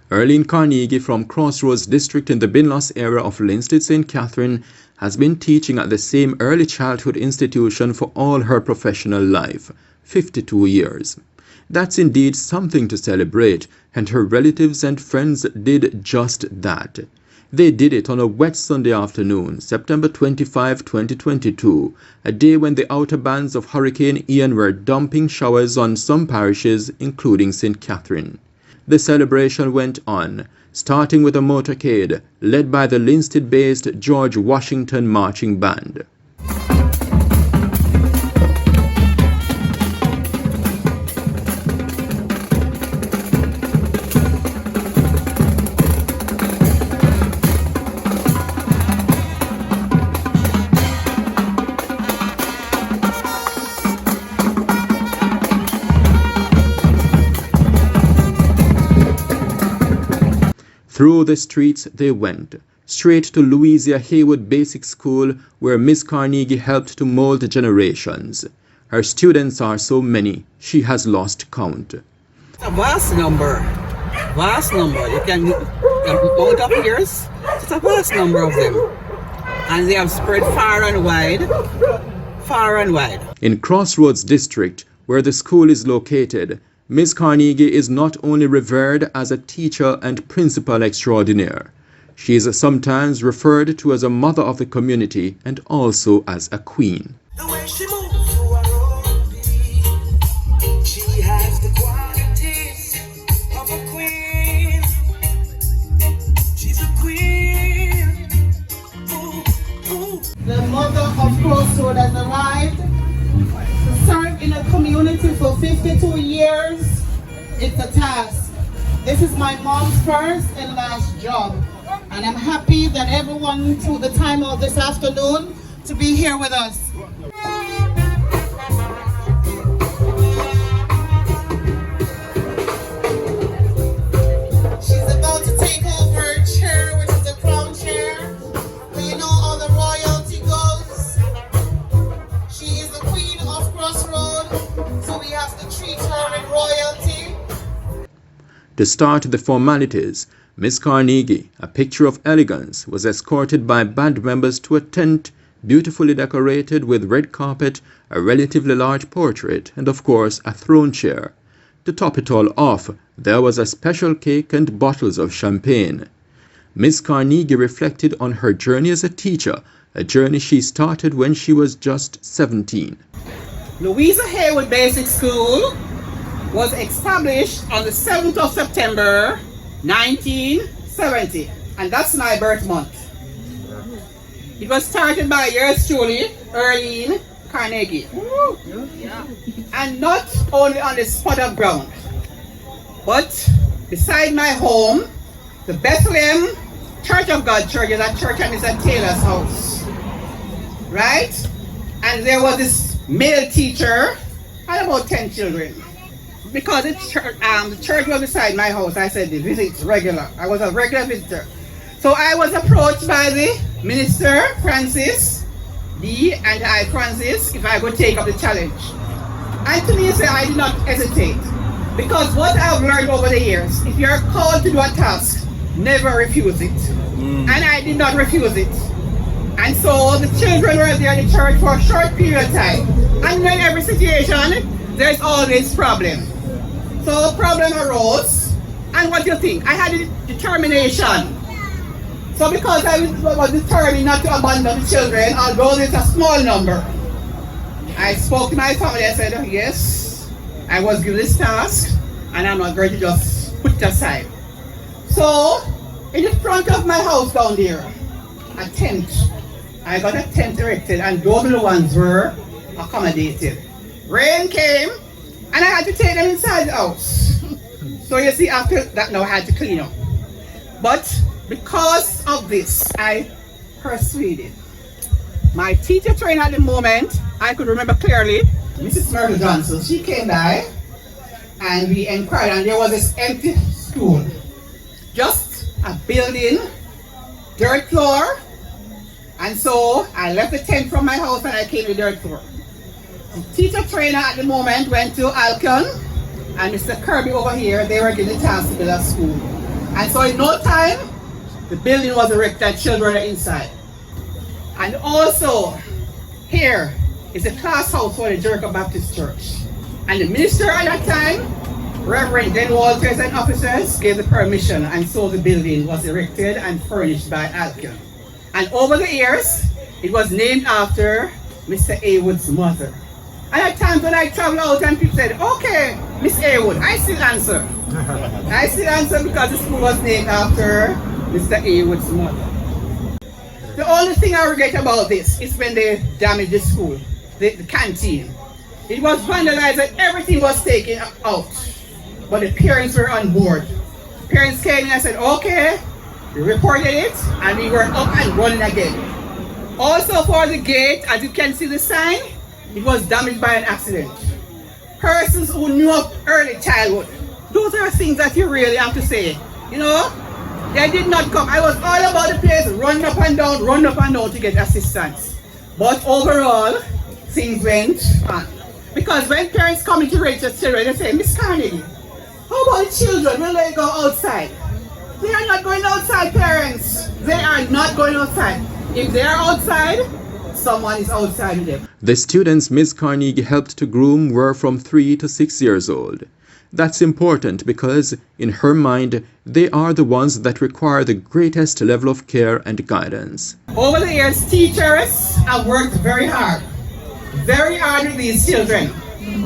Earline Carnegie from Crossroads District in the Binloss area of Linstead, St. Catherine, has been teaching at the same early childhood institution for all her professional life, 52 years. That's indeed something to celebrate, and her relatives and friends did just that. They did it on a wet Sunday afternoon, September 25, 2022, a day when the outer bands of Hurricane Ian were dumping showers on some parishes, including St. Catherine. The celebration went on, starting with a motorcade led by the Linstead-based George Washington Marching Band. Through the streets they went, straight to Louisa Haywood Basic School, where Miss Carnegie helped to mold generations. Her students are so many, she has lost count. It's a vast number. Vast number. You can count up years. It's a vast number of them. And they have spread far and wide. Far and wide. In Crossroads District, where the school is located, Ms. Carnegie is not only revered as a teacher and principal extraordinaire, she is sometimes referred to as a mother of the community and also as a queen. The way she moves through her own beat, she has the qualities of a queen. She's a queen. Ooh, ooh. The mother of Crossroads has arrived. Served in a community for 52 years, it's a task. This is my mom's first and last job, and I'm happy that everyone took the time of this afternoon to be here with us. She's about to take over a chair, which is the crown chair. You know all the royalty goes. She is the queen of Crossroads, so we have to treat her with royalty. To start the formalities, Miss Carnegie, a picture of elegance, was escorted by band members to a tent beautifully decorated with red carpet, a relatively large portrait, and of course a throne chair. To top it all off, there was a special cake and bottles of champagne. Miss Carnegie reflected on her journey as a teacher, a journey she started when she was just 17. Louisa Haywood Basic School was established on the 7th of September 1970, and that's my birth month. It was started by yours truly, Earline Carnegie. And not only on the spot of ground, but beside my home, the Bethlehem Church of God Church is a church and it's a Taylor's house. Right? And there was this male teacher and about 10 children. Because the church was beside my house, I said the visit's regular. I was a regular visitor. So I was approached by the minister, Francis, and I, Francis, if I could take up the challenge. And to me, I did not hesitate. Because what I've learned over the years, if you're called to do a task, never refuse it. And I did not refuse it. And so the children were there in the church for a short period of time. And in every situation, there's always problem. So a problem arose, and what do you think? I had a determination. So because I was determined not to abandon the children, although it's a small number, I spoke to my family. I said, yes, I was given this task, and I'm not going to just put it aside. So, in the front of my house down there, a tent. I got a tent erected, and those little ones were accommodated. Rain came, and I had to take them inside the house. So you see, after that now I had to clean up. But because of this, I persuaded my teacher trainer at the moment. I could remember clearly, Mrs. Myrtle Johnson. She came by, and we inquired, and there was this empty school. Just a building, dirt floor. And so I left the tent from my house and I came to the dirt floor. The teacher trainer at the moment went to Alcon, and Mr. Kirby over here, they were given the task to build a school. And so in no time, the building was erected and children are inside. And also, here is the class house for the Jericho Baptist Church. And the minister at that time, Reverend Den Walters and officers gave the permission, and so the building was erected and furnished by Alkin. And over the years, it was named after Mr. Awood's mother. And at times when I travel out and people said, okay, Miss Awood, I still answer. I still answer because the school was named after Mr. Awood's mother. The only thing I regret about this is when they damaged the school, the canteen. It was vandalized and everything was taken out. But the parents were on board. Parents came in and said, okay, we reported it and we were up and running again. Also for the gate, as you can see the sign, it was damaged by an accident. Persons who knew of early childhood, those are things that you really have to say. You know, they did not come. I was all about the place, run up and down to get assistance. But overall, things went on. Because when parents come into register children, they say, Miss Carnegie, how about the children? Will they go outside? They are not going outside, parents. They are not going outside. If they are outside, someone is outside with them. The students Ms. Carnegie helped to groom were from 3 to 6 years old. That's important because, in her mind, they are the ones that require the greatest level of care and guidance. Over the years, teachers have worked very hard with these children.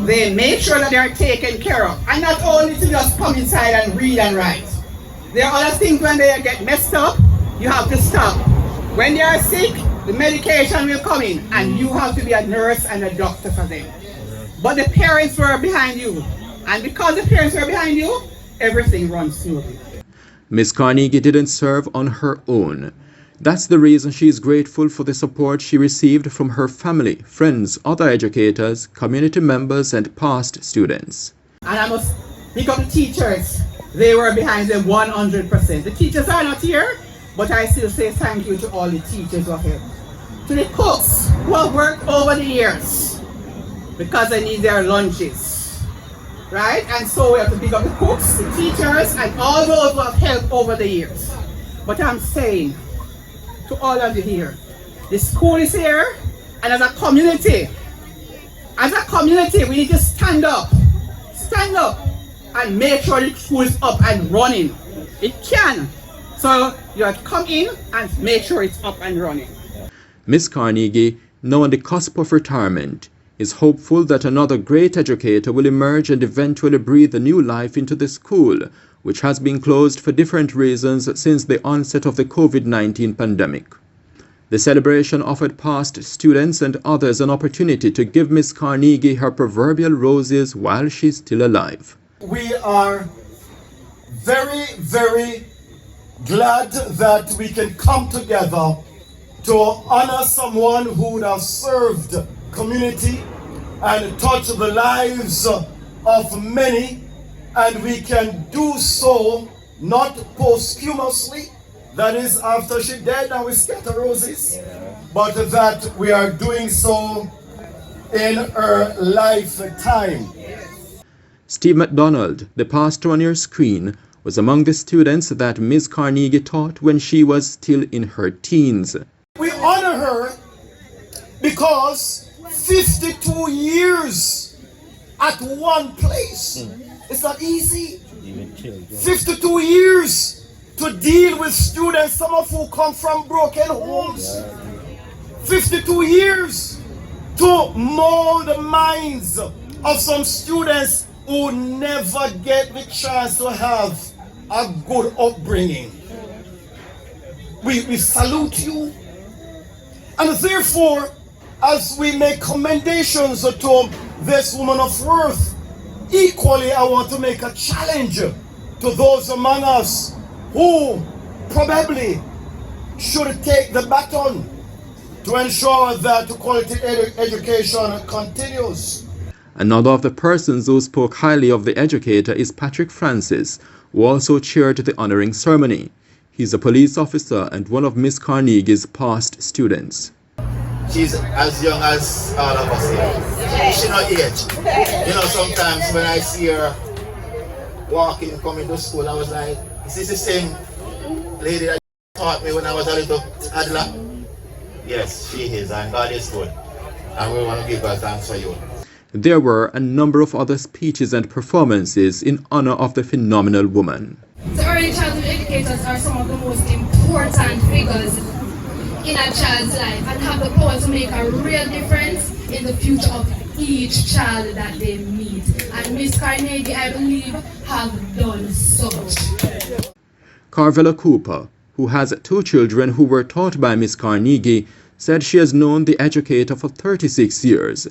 They make sure that they are taken care of. And not only to just come inside and read and write. There are other things when they get messed up, you have to stop. When they are sick, the medication will come in and you have to be a nurse and a doctor for them. But the parents were behind you. And because the parents were behind you, everything runs smoothly. Ms. Carnegie didn't serve on her own. That's the reason she is grateful for the support she received from her family, friends, other educators, community members, and past students. And I must pick up the teachers. They were behind them 100%. The teachers are not here, but I still say thank you to all the teachers who have helped. To the cooks who have worked over the years because they need their lunches. Right? And so we have to pick up the cooks, the teachers, and all those who have helped over the years. But I'm saying to all of you here, the school is here, and as a community, we need to stand up, and make sure the school is up and running. It can. So you have to come in and make sure it's up and running. Ms. Carnegie, now on the cusp of retirement, is hopeful that another great educator will emerge and eventually breathe a new life into the school, which has been closed for different reasons since the onset of the COVID-19 pandemic. The celebration offered past students and others an opportunity to give Ms. Carnegie her proverbial roses while she's still alive. We are very, very glad that we can come together to honor someone who would have served community and touched the lives of many, and we can do so not posthumously, that is after she died and we scatter roses, but that we are doing so in her lifetime. Steve MacDonald, the pastor on your screen, was among the students that Ms. Carnegie taught when she was still in her teens. We honor her because 52 years at one place. It's not easy. 52 years to deal with students, some of who come from broken homes. 52 years to mold the minds of some students who never get the chance to have a good upbringing. We salute you. And therefore, as we make commendations to this woman of worth, equally I want to make a challenge to those among us who probably should take the baton to ensure that quality education continues. Another of the persons who spoke highly of the educator is Patrick Francis, who also chaired the honoring ceremony. He's a police officer and one of Miss Carnegie's past students. She's as young as all of us here. She's not age. You know, sometimes when I see her walking, coming to school, I was like, Is this the same lady that taught me when I was a little toddler? Yes, she is, and God is good. And we want to give God thanks for you. There were a number of other speeches and performances in honor of the phenomenal woman. So early childhood educators are some of the most important figures in a child's life and have the power to make a real difference in the future of each child that they meet. And Miss Carnegie, I believe, have done such. Carvella Cooper, who has 2 children who were taught by Miss Carnegie, said she has known the educator for 36 years.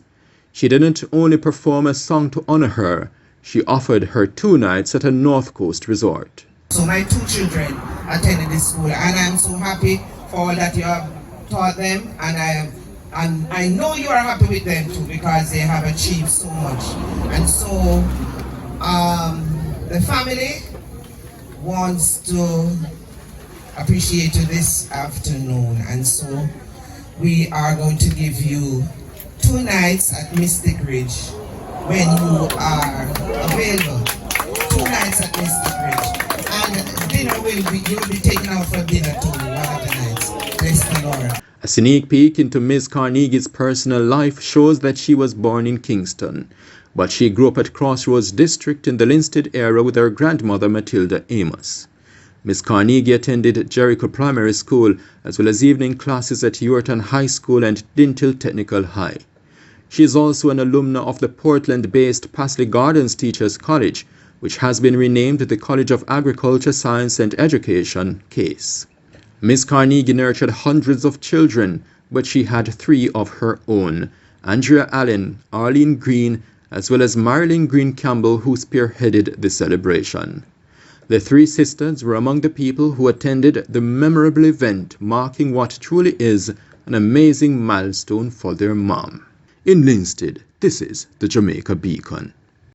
She didn't only perform a song to honor her, she offered her 2 nights at a North Coast resort. So my 2 children attended this school, and I'm so happy for all that you have taught them, and I know you are happy with them too, because they have achieved so much. And so the family wants to appreciate you this afternoon, and so we are going to give you 2 nights at Mystic Ridge when you are available. 2 nights at Mystic Ridge, and dinner you'll be taken out for dinner too one of the nights. Bless the Lord. A sneak peek into Miss Carnegie's personal life shows that she was born in Kingston, but she grew up at Crossroads District in the Linstead area with her grandmother Matilda Amos. Miss Carnegie attended Jericho Primary School as well as evening classes at Yorton High School and Dintle Technical High. She is also an alumna of the Portland-based Pasley Gardens Teachers College, which has been renamed the College of Agriculture, Science and Education, CASE. Miss Carnegie nurtured hundreds of children, but she had 3 of her own: Andrea Allen, Arlene Green, as well as Marilyn Green Campbell, who spearheaded the celebration. The 3 sisters were among the people who attended the memorable event, marking what truly is an amazing milestone for their mom. In Linstead, this is the Jamaica Beacon.